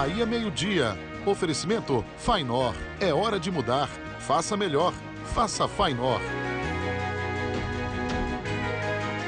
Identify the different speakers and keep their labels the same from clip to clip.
Speaker 1: Bahia Meio-Dia. Oferecimento Fainor. É hora de mudar. Faça melhor. Faça Fainor.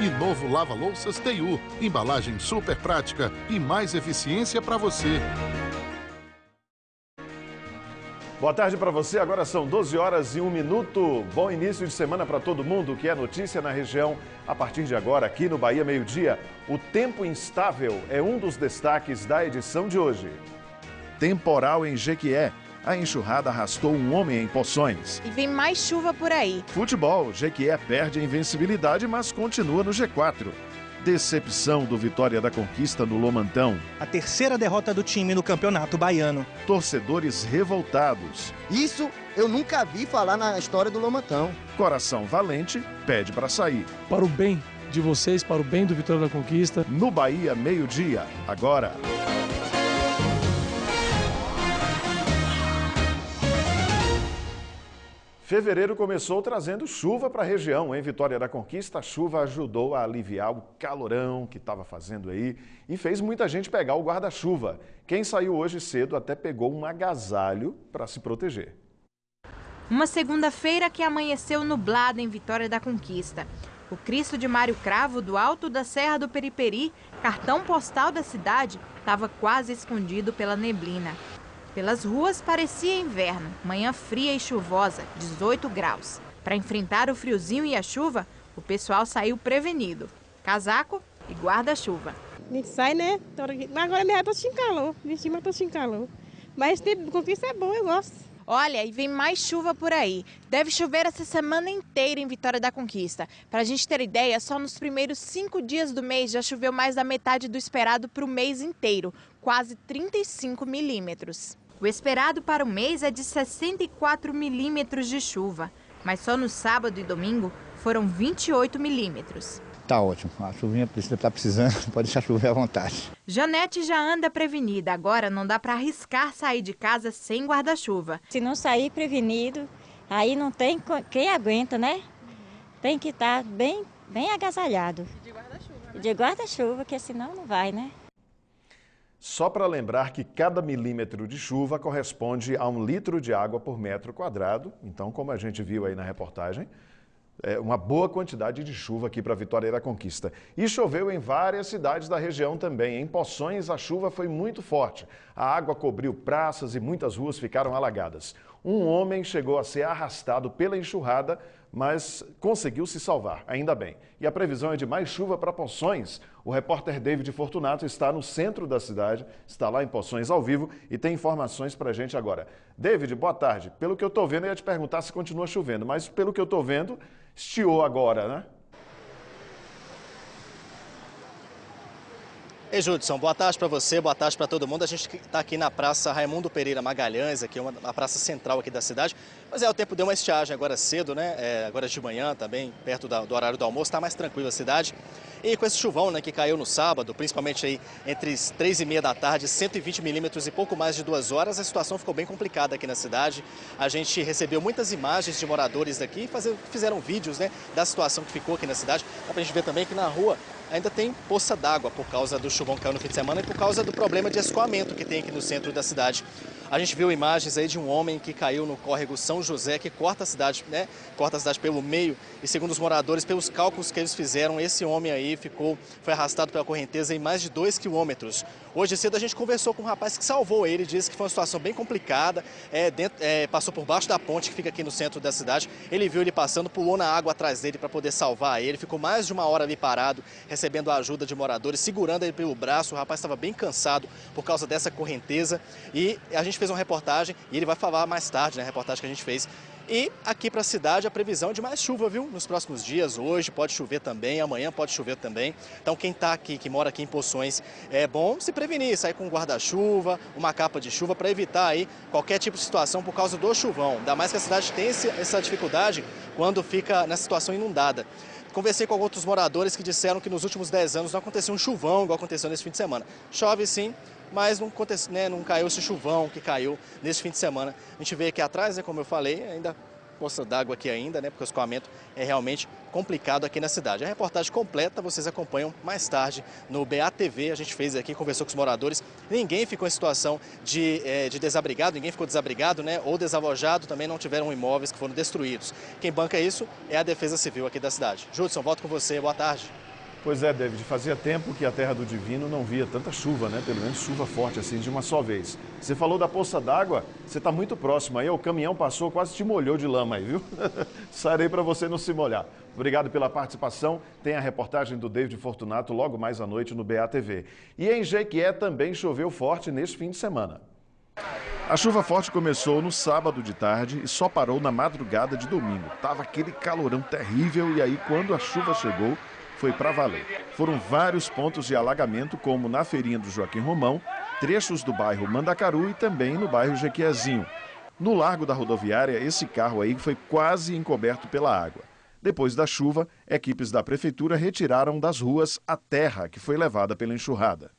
Speaker 1: E novo lava-louças TU. Embalagem super prática e mais eficiência para você.
Speaker 2: Boa tarde para você, agora são 12 horas e 1 minuto. Bom início de semana para todo mundo, que é notícia na região. A partir de agora, aqui no Bahia Meio-Dia, o tempo instável é um dos destaques da edição de hoje. Temporal em Jequié. A enxurrada arrastou um homem em Poções.
Speaker 3: E vem mais chuva por aí.
Speaker 2: Futebol. Jequié perde a invencibilidade, mas continua no G4. Decepção do Vitória da Conquista no Lomantão.
Speaker 4: A terceira derrota do time no Campeonato Baiano.
Speaker 2: Torcedores revoltados.
Speaker 5: Isso eu nunca vi falar na história do Lomantão.
Speaker 2: Coração valente pede para sair.
Speaker 6: Para o bem de vocês, para o bem do Vitória da Conquista.
Speaker 2: No Bahia Meio-Dia, agora. Fevereiro começou trazendo chuva para a região. Em Vitória da Conquista, a chuva ajudou a aliviar o calorão que estava fazendo aí e fez muita gente pegar o guarda-chuva. Quem saiu hoje cedo até pegou um agasalho para se proteger.
Speaker 3: Uma segunda-feira que amanheceu nublada em Vitória da Conquista. O Cristo de Mário Cravo, do alto da Serra do Periperi, cartão postal da cidade, estava quase escondido pela neblina. Pelas ruas parecia inverno, manhã fria e chuvosa, 18 graus. Para enfrentar o friozinho e a chuva, o pessoal saiu prevenido. Casaco e guarda-chuva.
Speaker 7: A gente sai, né? Agora mesmo eu tô sem calor, vestir, mas tô sem calor. Mas tempo de conquista é bom, eu gosto.
Speaker 3: Olha, e vem mais chuva por aí. Deve chover essa semana inteira em Vitória da Conquista. Para a gente ter ideia, só nos primeiros 5 dias do mês já choveu mais da metade do esperado para o mês inteiro, quase 35 milímetros. O esperado para o mês é de 64 milímetros de chuva, mas só no sábado e domingo foram 28 milímetros.
Speaker 8: Tá ótimo, a chuvinha está precisando, pode deixar chover à vontade.
Speaker 3: Janete já anda prevenida, agora não dá para arriscar sair de casa sem guarda-chuva.
Speaker 9: Se não sair prevenido, aí não tem quem aguenta, né? Tem que estar bem agasalhado.
Speaker 3: E de guarda-chuva, né?
Speaker 9: De guarda-chuva, que senão não vai, né?
Speaker 2: Só para lembrar que cada milímetro de chuva corresponde a 1 litro de água por metro quadrado. Então, como a gente viu aí na reportagem, é uma boa quantidade de chuva aqui para Vitória da Conquista. E choveu em várias cidades da região também. Em Poções, a chuva foi muito forte. A água cobriu praças e muitas ruas ficaram alagadas. Um homem chegou a ser arrastado pela enxurrada, mas conseguiu se salvar, ainda bem. E a previsão é de mais chuva para Poções. O repórter David Fortunato está no centro da cidade, está lá em Poções ao vivo e tem informações para a gente agora. David, boa tarde. Pelo que eu estou vendo, eu ia te perguntar se continua chovendo, mas pelo que eu estou vendo, estiou agora, né?
Speaker 10: Ei, Judson, boa tarde para você, boa tarde para todo mundo. A gente está aqui na Praça Raimundo Pereira Magalhães, aqui a praça central aqui da cidade. Mas o tempo deu uma estiagem agora cedo, né? Agora de manhã também, perto do horário do almoço, está mais tranquila a cidade. E com esse chuvão, né, que caiu no sábado, principalmente aí entre as 3h30 da tarde, 120 milímetros e pouco mais de 2 horas, a situação ficou bem complicada aqui na cidade. A gente recebeu muitas imagens de moradores daqui, fizeram vídeos, né, da situação que ficou aqui na cidade. Dá pra gente ver também que na rua ainda tem poça d'água por causa do chuvão que caiu no fim de semana e por causa do problema de escoamento que tem aqui no centro da cidade. A gente viu imagens aí de um homem que caiu no córrego São José, que corta a cidade, né? Corta a cidade pelo meio e, segundo os moradores, pelos cálculos que eles fizeram, esse homem aí foi arrastado pela correnteza em mais de 2 quilômetros. Hoje cedo a gente conversou com um rapaz que salvou ele, disse que foi uma situação bem complicada, passou por baixo da ponte que fica aqui no centro da cidade. Ele viu ele passando, pulou na água atrás dele para poder salvar ele, ficou mais de 1 hora ali parado, recebendo a ajuda de moradores, segurando ele pelo braço. O rapaz estava bem cansado por causa dessa correnteza e a gente fez uma reportagem e ele vai falar mais tarde, né, a reportagem que a gente fez. E aqui para a cidade a previsão é de mais chuva, viu? Nos próximos dias, hoje pode chover também, amanhã pode chover também. Então quem está aqui, que mora aqui em Poções, é bom se prevenir, sair com um guarda-chuva, uma capa de chuva para evitar aí qualquer tipo de situação por causa do chuvão. Ainda mais que a cidade tem essa dificuldade quando fica nessa situação inundada. Conversei com outros moradores que disseram que nos últimos 10 anos não aconteceu um chuvão igual aconteceu nesse fim de semana. Chove sim, mas não caiu esse chuvão que caiu nesse fim de semana. A gente vê aqui atrás, né, como eu falei, ainda poça d'água aqui ainda, né? Porque o escoamento é realmente complicado aqui na cidade. A reportagem completa vocês acompanham mais tarde no BATV. A gente fez aqui, conversou com os moradores. Ninguém ficou em situação de desabrigado, ninguém ficou desabrigado, né? Ou desalojado, também não tiveram imóveis que foram destruídos. Quem banca isso é a Defesa Civil aqui da cidade. Judson, volto com você. Boa tarde.
Speaker 2: Pois é, David, fazia tempo que a Terra do Divino não via tanta chuva, né? Pelo menos chuva forte assim de uma só vez. Você falou da poça d'água, você está muito próximo aí, o caminhão passou, quase te molhou de lama aí, viu? Sarei para você não se molhar. Obrigado pela participação. Tem a reportagem do David Fortunato logo mais à noite no BATV. E em Jequié também choveu forte neste fim de semana. A chuva forte começou no sábado de tarde e só parou na madrugada de domingo. Tava aquele calorão terrível e aí quando a chuva chegou, foi para valer. Foram vários pontos de alagamento, como na feirinha do Joaquim Romão, trechos do bairro Mandacaru e também no bairro Jequiézinho. No largo da rodoviária, esse carro aí foi quase encoberto pela água. Depois da chuva, equipes da prefeitura retiraram das ruas a terra que foi levada pela enxurrada.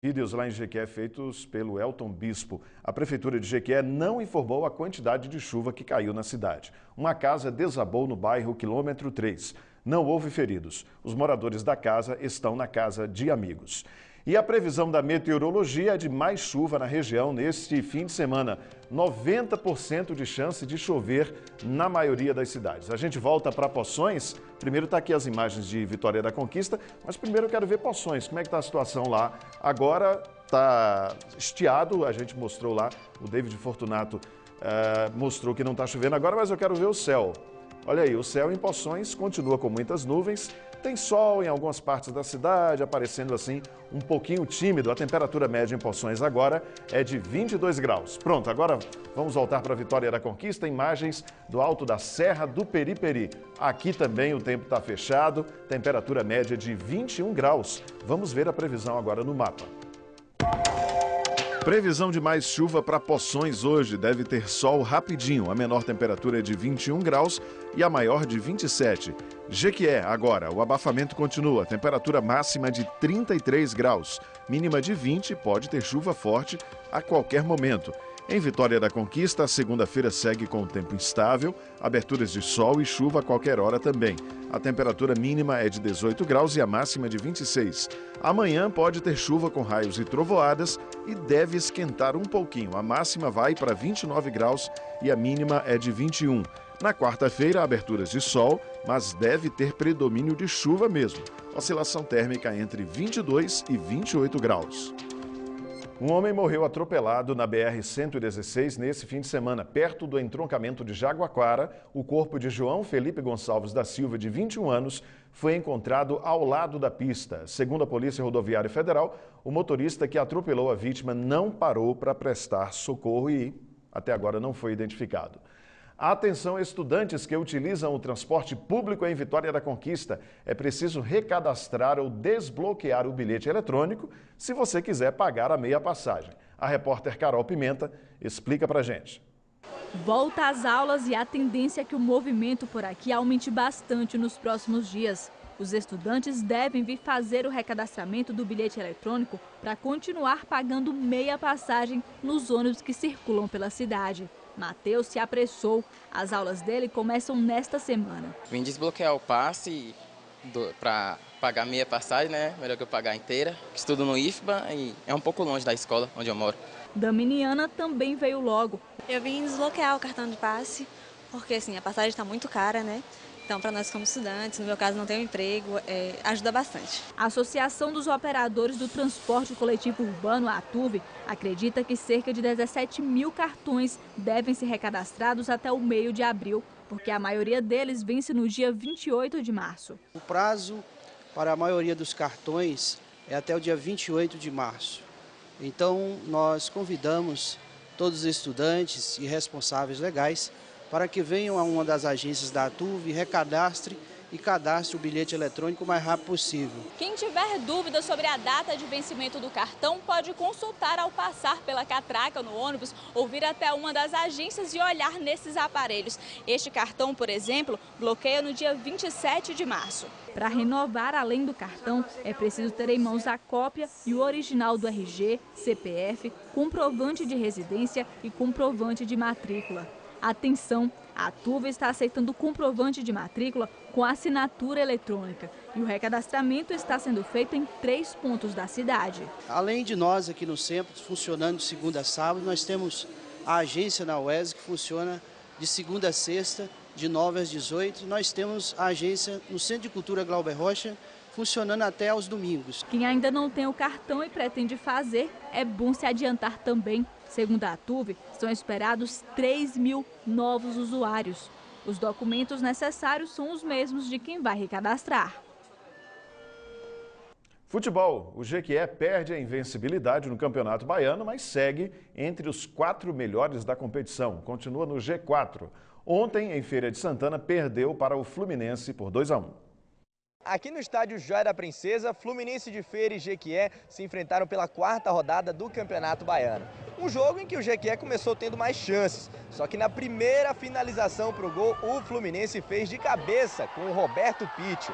Speaker 2: Vídeos lá em Jequié feitos pelo Elton Bispo. A prefeitura de Jequié não informou a quantidade de chuva que caiu na cidade. Uma casa desabou no bairro Quilômetro 3. Não houve feridos. Os moradores da casa estão na casa de amigos. E a previsão da meteorologia é de mais chuva na região neste fim de semana. 90% de chance de chover na maioria das cidades. A gente volta para Poções. Primeiro está aqui as imagens de Vitória da Conquista, mas primeiro eu quero ver Poções. Como é que está a situação lá? Agora está estiado, a gente mostrou lá, o David Fortunato mostrou que não está chovendo agora, mas eu quero ver o céu. Olha aí, o céu em Poções continua com muitas nuvens, tem sol em algumas partes da cidade, aparecendo assim um pouquinho tímido. A temperatura média em Poções agora é de 22 graus. Pronto, agora vamos voltar para a Vitória da Conquista, imagens do alto da Serra do Periperi. Aqui também o tempo está fechado, temperatura média de 21 graus. Vamos ver a previsão agora no mapa. Previsão de mais chuva para Poções hoje. Deve ter sol rapidinho. A menor temperatura é de 21 graus e a maior de 27. Jequié, agora, o abafamento continua. Temperatura máxima de 33 graus. Mínima de 20, pode ter chuva forte a qualquer momento. Em Vitória da Conquista, a segunda-feira segue com o tempo instável, aberturas de sol e chuva a qualquer hora também. A temperatura mínima é de 18 graus e a máxima de 26. Amanhã pode ter chuva com raios e trovoadas e deve esquentar um pouquinho. A máxima vai para 29 graus e a mínima é de 21. Na quarta-feira, aberturas de sol, mas deve ter predomínio de chuva mesmo. Oscilação térmica entre 22 e 28 graus. Um homem morreu atropelado na BR-116 nesse fim de semana, perto do entroncamento de Jaguaquara. O corpo de João Felipe Gonçalves da Silva, de 21 anos, foi encontrado ao lado da pista. Segundo a Polícia Rodoviária Federal, o motorista que atropelou a vítima não parou para prestar socorro e até agora não foi identificado. Atenção, estudantes que utilizam o transporte público em Vitória da Conquista. É preciso recadastrar ou desbloquear o bilhete eletrônico se você quiser pagar a meia passagem. A repórter Carol Pimenta explica pra gente.
Speaker 11: Volta às aulas e a tendência é que o movimento por aqui aumente bastante nos próximos dias. Os estudantes devem vir fazer o recadastramento do bilhete eletrônico para continuar pagando meia passagem nos ônibus que circulam pela cidade. Matheus se apressou. As aulas dele começam nesta semana.
Speaker 12: Vim desbloquear o passe para pagar meia passagem, né? Melhor que eu pagar inteira. Estudo no IFBA e é um pouco longe da escola onde eu moro.
Speaker 11: Daminiana também veio logo.
Speaker 13: Eu vim desbloquear o cartão de passe, porque assim, a passagem está muito cara, né? Então, para nós como estudantes, no meu caso não tenho emprego, ajuda bastante.
Speaker 11: A Associação dos Operadores do Transporte Coletivo Urbano, a ATUV, acredita que cerca de 17 mil cartões devem ser recadastrados até o meio de abril, porque a maioria deles vence no dia 28 de março.
Speaker 14: O prazo para a maioria dos cartões é até o dia 28 de março. Então, nós convidamos todos os estudantes e responsáveis legais para que venham a uma das agências da ATUV, recadastre e cadastre o bilhete eletrônico o mais rápido possível.
Speaker 11: Quem tiver dúvidas sobre a data de vencimento do cartão pode consultar ao passar pela catraca no ônibus ou vir até uma das agências e olhar nesses aparelhos. Este cartão, por exemplo, bloqueia no dia 27 de março. Para renovar além do cartão, é preciso ter em mãos a cópia e o original do RG, CPF, comprovante de residência e comprovante de matrícula. Atenção, A Tuve está aceitando o comprovante de matrícula com assinatura eletrônica e o recadastramento está sendo feito em 3 pontos da cidade.
Speaker 14: Além de nós aqui no centro, funcionando de segunda a sábado, nós temos a agência na UES que funciona de segunda a sexta, de 9 às 18. Nós temos a agência no Centro de Cultura Glauber Rocha, funcionando até aos domingos.
Speaker 11: Quem ainda não tem o cartão e pretende fazer, é bom se adiantar também. Segundo a Tuve, são esperados 3.000 novos usuários. Os documentos necessários são os mesmos de quem vai recadastrar.
Speaker 2: Futebol. O Jequié perde a invencibilidade no Campeonato Baiano, mas segue entre os 4 melhores da competição. Continua no G4. Ontem, em Feira de Santana, perdeu para o Fluminense por 2-1.
Speaker 15: Aqui no estádio Joia da Princesa, Fluminense de Feira e Jequié se enfrentaram pela 4ª rodada do Campeonato Baiano. Um jogo em que o Jequié começou tendo mais chances, só que na primeira finalização para o gol, o Fluminense fez de cabeça com o Roberto Pítio.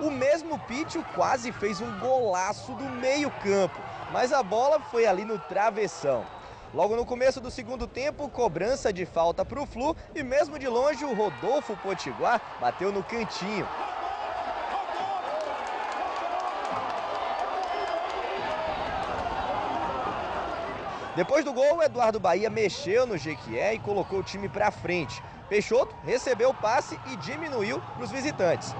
Speaker 15: O mesmo Pítio quase fez um golaço do meio-campo, mas a bola foi ali no travessão. Logo no começo do segundo tempo, cobrança de falta para o Flu e mesmo de longe o Rodolfo Potiguar bateu no cantinho. Depois do gol, Eduardo Bahia mexeu no Jequié e colocou o time para frente. Peixoto recebeu o passe e diminuiu para os visitantes.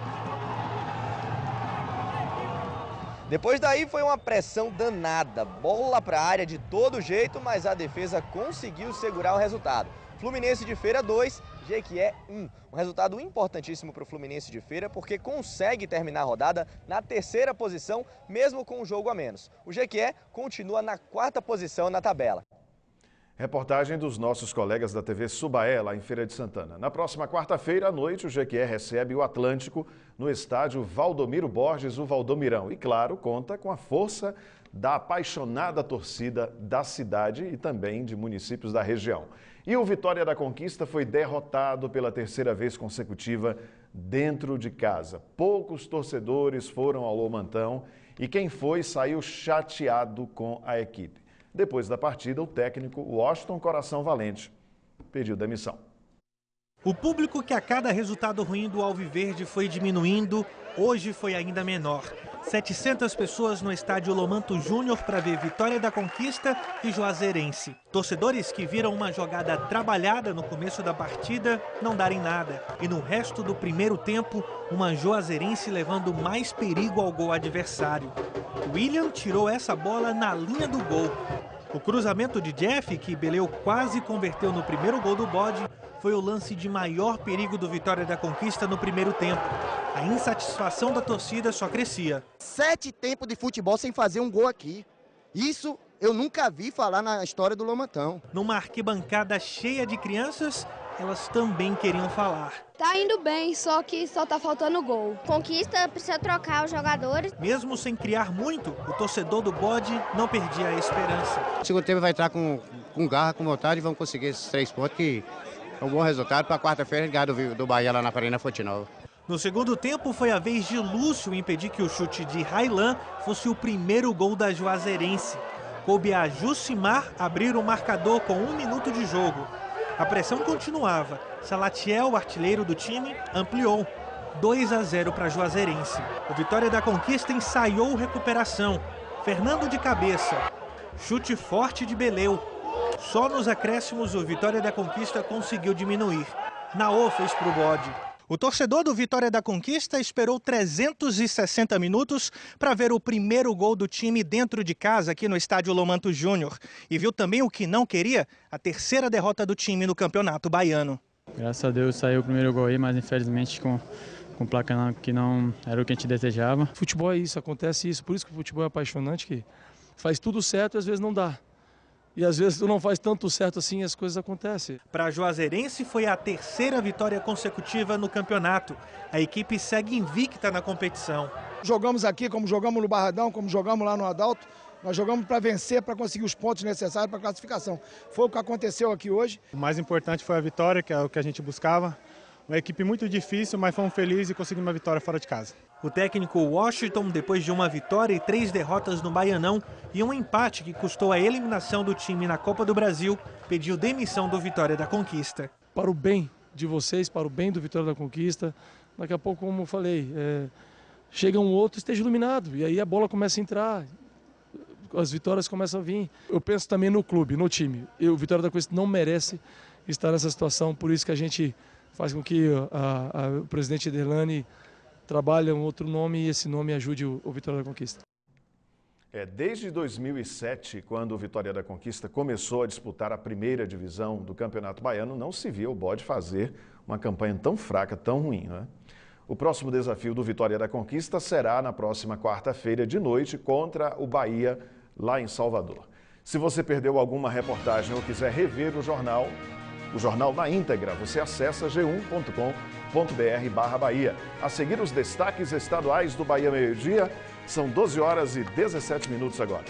Speaker 15: Depois daí foi uma pressão danada, bola para a área de todo jeito, mas a defesa conseguiu segurar o resultado. Fluminense de Feira 2, Jequié 1. Um resultado importantíssimo para o Fluminense de Feira porque consegue terminar a rodada na 3ª posição, mesmo com um jogo a menos. O Jequié continua na 4ª posição na tabela.
Speaker 2: Reportagem dos nossos colegas da TV Subaé, lá em Feira de Santana. Na próxima quarta-feira à noite, o Jequié recebe o Atlântico no estádio Valdomiro Borges, o Valdomirão. E, claro, conta com a força da apaixonada torcida da cidade e também de municípios da região. E o Vitória da Conquista foi derrotado pela 3ª vez consecutiva dentro de casa. Poucos torcedores foram ao Lomantão e quem foi saiu chateado com a equipe. Depois da partida, o técnico Washington Coração Valente pediu demissão.
Speaker 4: O público que a cada resultado ruim do Alviverde foi diminuindo, hoje foi ainda menor. 700 pessoas no estádio Lomanto Júnior para ver Vitória da Conquista e Juazeirense. Torcedores que viram uma jogada trabalhada no começo da partida não darem nada. E no resto do primeiro tempo, uma Juazeirense levando mais perigo ao gol adversário. William tirou essa bola na linha do gol. O cruzamento de Jeff, que Beleu quase converteu no primeiro gol do Bode, foi o lance de maior perigo do Vitória da Conquista no primeiro tempo. A insatisfação da torcida só crescia.
Speaker 5: 7 tempos de futebol sem fazer um gol aqui. Isso eu nunca vi falar na história do Lomantão.
Speaker 4: Numa arquibancada cheia de crianças, elas também queriam falar.
Speaker 16: Tá indo bem, só que só tá faltando gol. Conquista precisa trocar os jogadores.
Speaker 4: Mesmo sem criar muito, o torcedor do Bode não perdia a esperança.
Speaker 17: O segundo tempo vai entrar com garra, com vontade e vamos conseguir esses 3 pontos que é um bom resultado para quarta-feira ganhar do Bahia lá na Arena Fonte Nova.
Speaker 4: No segundo tempo foi a vez de Lúcio impedir que o chute de Railan fosse o primeiro gol da Juazeirense. Coube a Jucimar abrir o marcador com 1 minuto de jogo. A pressão continuava. Salatiel, o artilheiro do time, ampliou. 2-0 para a Juazeirense. O Vitória da Conquista ensaiou recuperação. Fernando de cabeça. Chute forte de Beleu. Só nos acréscimos o Vitória da Conquista conseguiu diminuir. Naô fez para o Bode. O torcedor do Vitória da Conquista esperou 360 minutos para ver o primeiro gol do time dentro de casa aqui no estádio Lomanto Júnior. E viu também o que não queria, a 3ª derrota do time no Campeonato Baiano.
Speaker 18: Graças a Deus saiu o primeiro gol aí, mas infelizmente com placa que não era o que a gente desejava.
Speaker 6: Futebol é isso, acontece isso, por isso que o futebol é apaixonante, que faz tudo certo e às vezes não dá. E às vezes tu não faz tanto certo assim e as coisas acontecem.
Speaker 4: Para a Juazeirense foi a 3ª vitória consecutiva no campeonato. A equipe segue invicta na competição.
Speaker 19: Jogamos aqui como jogamos no Barradão, como jogamos lá no Adalto. Nós jogamos para vencer, para conseguir os pontos necessários para a classificação. Foi o que aconteceu aqui hoje.
Speaker 20: O mais importante foi a vitória, que é o que a gente buscava. uma equipe muito difícil, mas fomos felizes e conseguimos uma vitória fora de casa.
Speaker 4: O técnico Washington, depois de uma vitória e 3 derrotas no Baianão e um empate que custou a eliminação do time na Copa do Brasil, pediu demissão do Vitória da Conquista.
Speaker 6: Para o bem de vocês, para o bem do Vitória da Conquista, daqui a pouco, como eu falei, chega um outro, esteja iluminado, e aí a bola começa a entrar, as vitórias começam a vir. Eu penso também no clube, no time. O Vitória da Conquista não merece estar nessa situação, por isso que a gente faz com que o presidente Derlani trabalhe um outro nome e esse nome ajude o Vitória da Conquista.
Speaker 2: Desde 2007, quando o Vitória da Conquista começou a disputar a primeira divisão do Campeonato Baiano, não se via o Bode fazer uma campanha tão fraca, tão ruim, né? O próximo desafio do Vitória da Conquista será na próxima quarta-feira de noite contra o Bahia, lá em Salvador. Se você perdeu alguma reportagem ou quiser rever o jornal na íntegra, você acessa g1.com.br/Bahia. A seguir, os destaques estaduais do Bahia Meio-Dia. São 12 horas e 17 minutos agora.